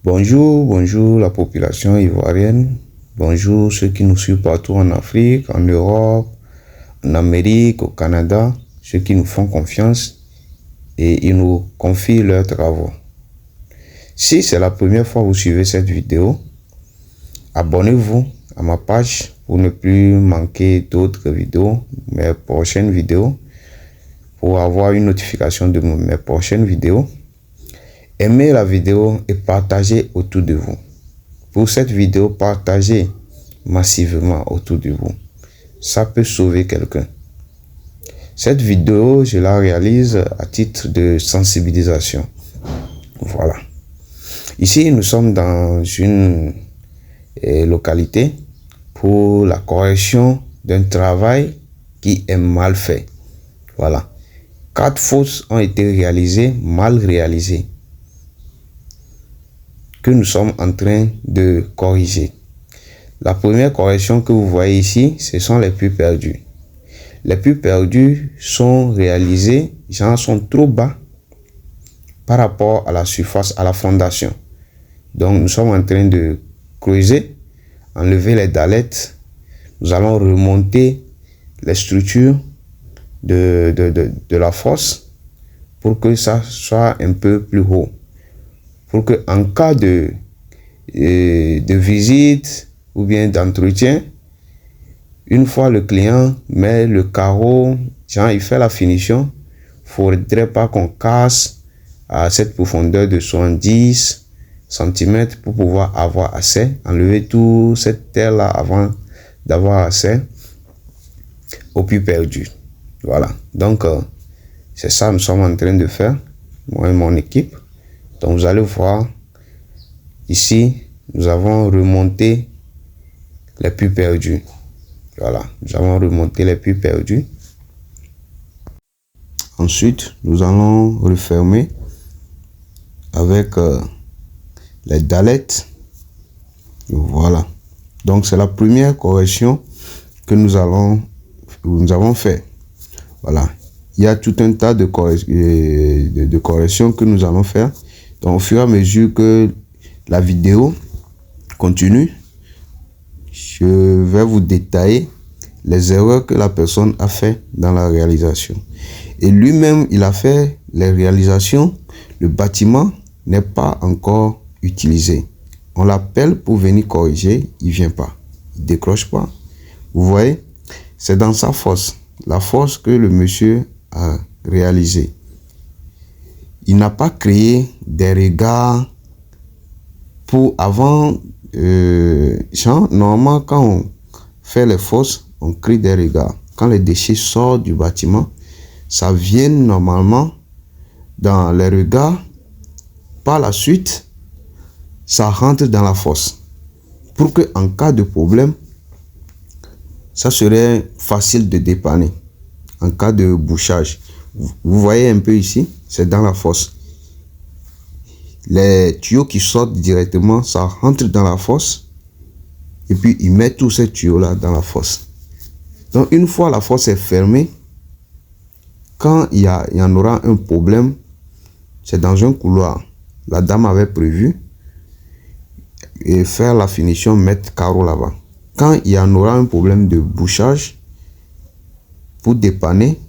Bonjour, bonjour la population ivoirienne. Bonjour ceux qui nous suivent partout en Afrique, en Europe, en Amérique, au Canada, ceux qui nous font confiance et ils nous confient leurs travaux. Si c'est la première fois que vous suivez cette vidéo, abonnez-vous à ma page pour ne plus manquer d'autres vidéos, mes prochaines vidéos, pour avoir une notification de mes prochaines vidéos. Aimez la vidéo et partagez autour de vous. Pour cette vidéo, partagez massivement autour de vous. Ça peut sauver quelqu'un. Cette vidéo, je la réalise à titre de sensibilisation. Voilà. Ici, nous sommes dans une localité pour la correction d'un travail qui est mal fait. Voilà. 4 fautes ont été réalisées, mal réalisées, que nous sommes en train de corriger. La première correction que vous voyez ici, ce sont les puits perdus. Les puits perdus sont réalisés, ils sont trop bas par rapport à la surface, à la fondation. Donc nous sommes en train de creuser, enlever les dalettes. Nous allons remonter les structures de la fosse pour que ça soit un peu plus haut. Pour que en cas de visite ou bien d'entretien, une fois le client met le carreau, genre il fait la finition, il ne faudrait pas qu'on casse à cette profondeur de 70 cm pour pouvoir avoir accès, enlever toute cette terre là avant d'avoir accès au puits perdu. Voilà, donc c'est ça que nous sommes en train de faire, moi et mon équipe. Donc vous allez voir, ici, nous avons remonté les puits perdus. Voilà, nous avons remonté les puits perdus. Ensuite, nous allons refermer avec les dalettes. Voilà. Donc c'est la première correction que nous avons fait. Voilà. Il y a tout un tas de corrections que nous allons faire. Donc au fur et à mesure que la vidéo continue, je vais vous détailler les erreurs que la personne a fait dans la réalisation. Et lui-même, il a fait les réalisations. Le bâtiment n'est pas encore utilisé. On l'appelle pour venir corriger, il ne vient pas. Il ne décroche pas. Vous voyez, c'est dans sa fosse. La fosse que le monsieur a réalisée. Il n'a pas créé des regards pour avant. Normalement, quand on fait les fosses, on crée des regards. Quand les déchets sortent du bâtiment, ça vient normalement dans les regards. Par la suite, ça rentre dans la fosse. Pour que en cas de problème, ça serait facile de dépanner. En cas de bouchage. Vous voyez un peu ici, c'est dans la fosse. Les tuyaux qui sortent directement, ça rentre dans la fosse. Et puis, il met tous ces tuyaux-là dans la fosse. Donc, une fois la fosse est fermée, quand il y en aura un problème, c'est dans un couloir. La dame avait prévu et faire la finition, mettre carreau là-bas. Quand il y en aura un problème de bouchage, pour dépanner,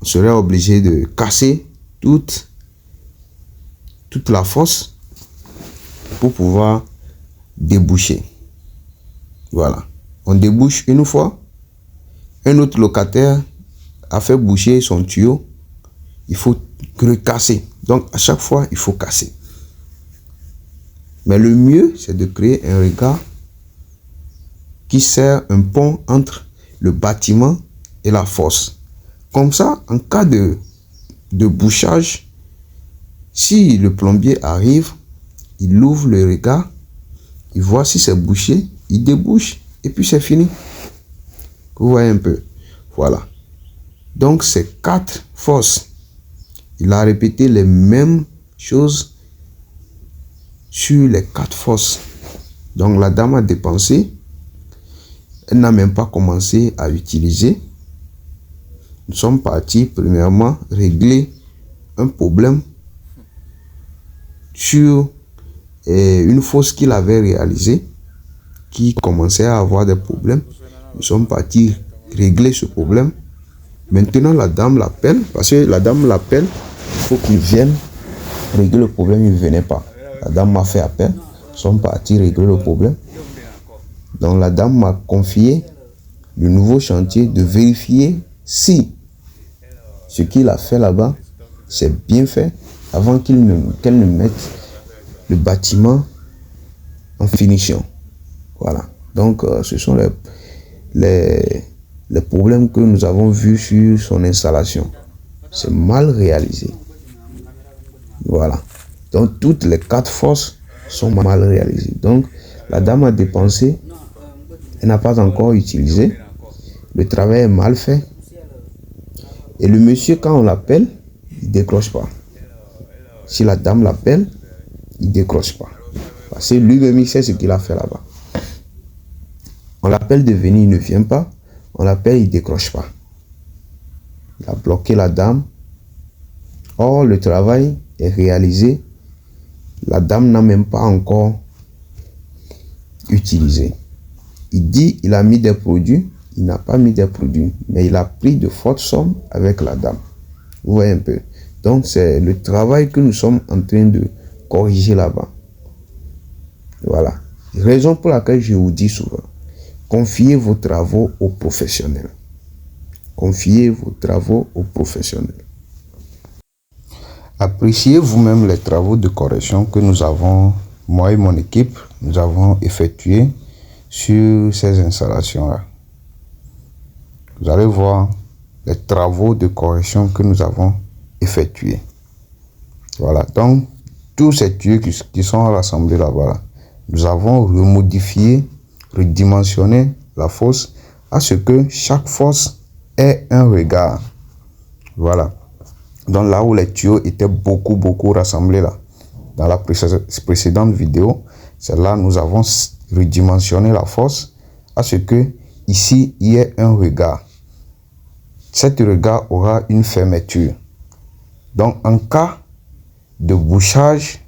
on serait obligé de casser toute la fosse pour pouvoir déboucher. Voilà. On débouche une fois. Un autre locataire a fait boucher son tuyau. Il faut recasser. Donc, à chaque fois, il faut casser. Mais le mieux, c'est de créer un regard qui sert un pont entre le bâtiment et la fosse. Comme ça, en cas de bouchage, si le plombier arrive, il ouvre le regard, il voit si c'est bouché, il débouche et puis c'est fini. Vous voyez un peu. Voilà. Donc, ces 4 fosses, il a répété les mêmes choses sur les 4 fosses. Donc, la dame a dépensé. Elle n'a même pas commencé à utiliser. Nous sommes partis, premièrement, régler un problème sur et une fosse qu'il avait réalisée qui commençait à avoir des problèmes. Nous sommes partis régler ce problème. Maintenant, la dame l'appelle, parce que la dame l'appelle, il faut qu'il vienne régler le problème, il ne venait pas. La dame m'a fait appel, nous sommes partis régler le problème. Donc la dame m'a confié le nouveau chantier de vérifier si ce qu'il a fait là-bas, c'est bien fait avant qu'elle ne mette le bâtiment en finition. Voilà. Donc ce sont les problèmes que nous avons vus sur son installation. C'est mal réalisé. Voilà. Donc toutes les 4 fosses sont mal réalisées. Donc la dame a dépensé, elle n'a pas encore utilisé. Le travail est mal fait. Et le monsieur, quand on l'appelle, il ne décroche pas. Si la dame l'appelle, il ne décroche pas. Parce que lui-même, il sait ce qu'il a fait là-bas. On l'appelle de venir, il ne vient pas. On l'appelle, il ne décroche pas. Il a bloqué la dame. Or, le travail est réalisé. La dame n'a même pas encore utilisé. Il dit qu'il a mis des produits. Il n'a pas mis des produits, mais il a pris de fortes sommes avec la dame. Vous voyez un peu. Donc, c'est le travail que nous sommes en train de corriger là-bas. Voilà. Raison pour laquelle je vous dis souvent, confiez vos travaux aux professionnels. Confiez vos travaux aux professionnels. Appréciez vous-même les travaux de correction que nous avons, moi et mon équipe, nous avons effectués sur ces installations-là. Vous allez voir les travaux de correction que nous avons effectués. Voilà, donc tous ces tuyaux qui sont rassemblés là-bas, nous avons remodifié, redimensionné la fosse à ce que chaque fosse ait un regard. Voilà. Donc là où les tuyaux étaient beaucoup rassemblés là, dans la précédente vidéo, c'est là nous avons redimensionné la fosse à ce que ici il y ait un regard. Cet regard aura une fermeture. Donc en cas de bouchage,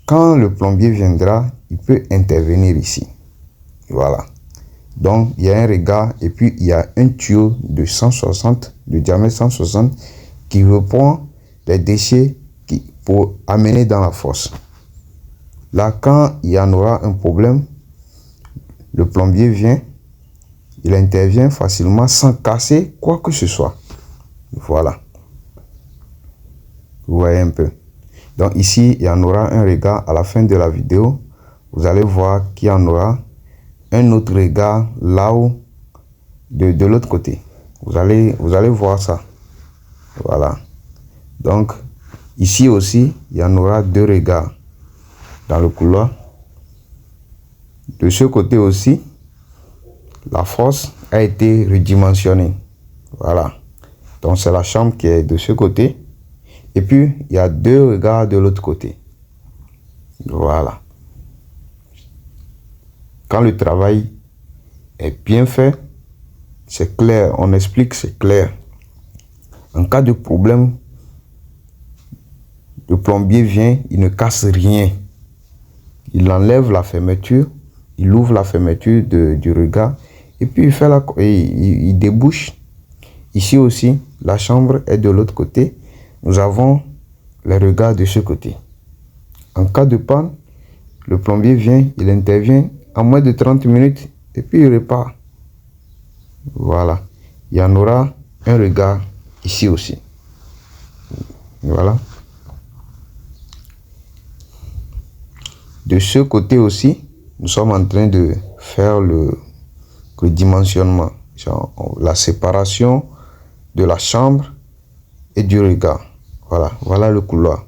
quand le plombier viendra, il peut intervenir ici. Voilà. Donc il y a un regard et puis il y a un tuyau de 160, de diamètre 160 qui reprend les déchets pour amener dans la fosse. Là, quand il y en aura un problème, le plombier vient, il intervient facilement sans casser quoi que ce soit. Voilà. Vous voyez un peu. Donc ici, il y en aura un regard à la fin de la vidéo. Vous allez voir qu'il y en aura un autre regard là-haut, de l'autre côté. Vous allez voir ça. Voilà. Donc, ici aussi, il y en aura 2 regards dans le couloir. De ce côté aussi, la fosse a été redimensionnée. Voilà. Donc, c'est la chambre qui est de ce côté. Et puis, il y a 2 regards de l'autre côté. Voilà. Quand le travail est bien fait, c'est clair. On explique, c'est clair. En cas de problème, le plombier vient, il ne casse rien. Il enlève la fermeture, il ouvre la fermeture du regard et puis il débouche. Ici aussi, la chambre est de l'autre côté. Nous avons les regards de ce côté. En cas de panne, le plombier vient, il intervient en moins de 30 minutes et puis il repart. Voilà. Il y en aura un regard ici aussi. Voilà. De ce côté aussi, nous sommes en train de faire le dimensionnement, la séparation de la chambre et du regard. Voilà, voilà le couloir.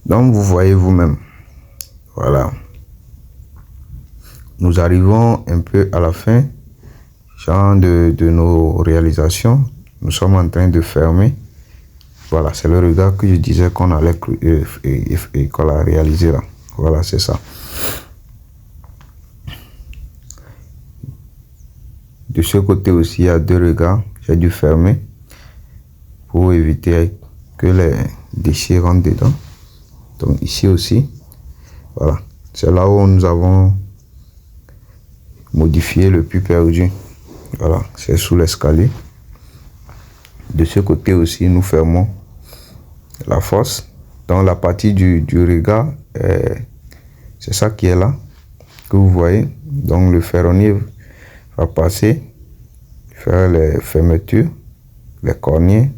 Donc vous voyez vous-même. Voilà. Nous arrivons un peu à la fin de nos réalisations. Nous sommes en train de fermer. Voilà, c'est le regard que je disais qu'on allait qu'on a réalisé là. Voilà, c'est ça. De ce côté aussi, il y a 2 regards. J'ai dû fermer pour éviter que les déchets rentrent dedans. Donc ici aussi, voilà, c'est là où nous avons modifié le puits perdu. Voilà, c'est sous l'escalier. De ce côté aussi, nous fermons la fosse. Dans la partie du regard, c'est ça qui est là, que vous voyez. Donc le ferronnier va passer, faire les fermetures, les corniers.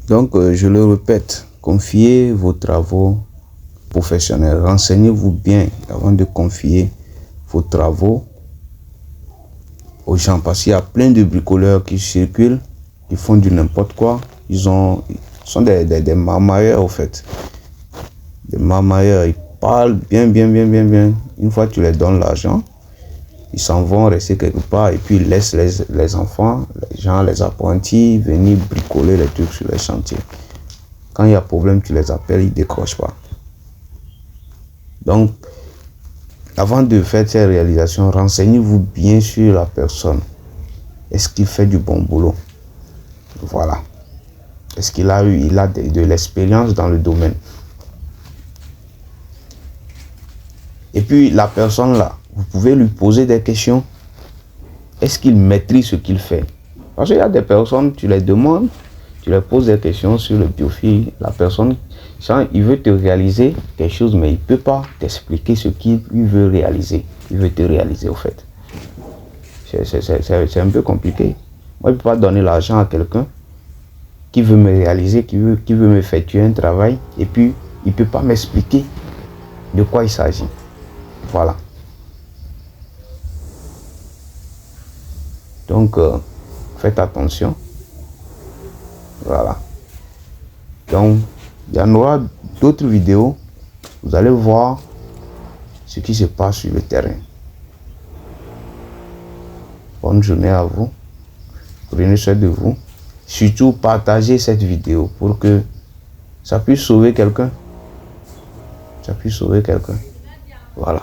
Donc je le répète, confiez vos travaux professionnels. Renseignez-vous bien avant de confier vos travaux aux gens, parce qu'il y a plein de bricoleurs qui circulent, qui font du n'importe quoi. Ils sont des marmailleurs au fait. Des marmailleurs, ils parlent bien. Une fois que tu les donnes l'argent, ils s'en vont rester quelque part et puis ils laissent les enfants, les gens, les apprentis venir bricoler les trucs sur les chantiers. Quand il y a problème, tu les appelles, ils ne décrochent pas. Donc, avant de faire ces réalisations, renseignez-vous bien sur la personne. Est-ce qu'il fait du bon boulot? Voilà. Est-ce qu'il a de l'expérience dans le domaine? Et puis, la personne là, vous pouvez lui poser des questions. Est-ce qu'il maîtrise ce qu'il fait? Parce qu'il y a des personnes, tu les demandes, tu leur poses des questions sur le biofil. La personne, il veut te réaliser quelque chose, mais il ne peut pas t'expliquer ce qu'il veut réaliser. Il veut te réaliser au fait. C'est un peu compliqué. Moi, je ne peux pas donner l'argent à quelqu'un qui veut me réaliser, qui veut m'effectuer un travail, et puis il ne peut pas m'expliquer de quoi il s'agit. Voilà. Donc, faites attention. Voilà. Donc, il y en aura d'autres vidéos. Vous allez voir ce qui se passe sur le terrain. Bonne journée à vous. Prenez soin de vous. Surtout, partagez cette vidéo pour que ça puisse sauver quelqu'un. Ça puisse sauver quelqu'un. Voilà.